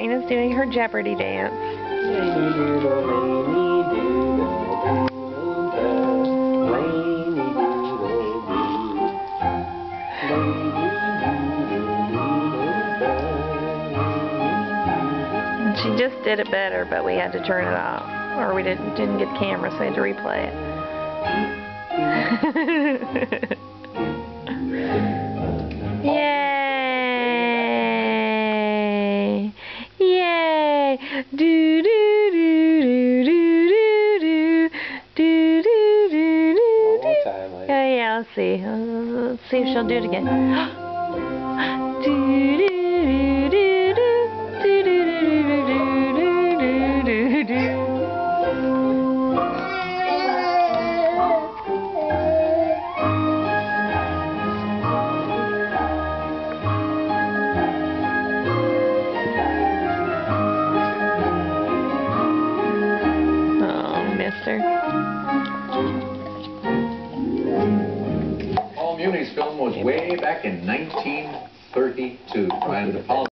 Dana's doing her Jeopardy dance. She just did it better, but we had to turn it off. Or we didn't get the camera, so we had to replay it. Yay! Yay! Do do do do do do do do do do. One more time, like. Yeah, let's see. Let's see if she'll do it again. Do do do do do do do do do. Paul Muni's film was way back in 1932.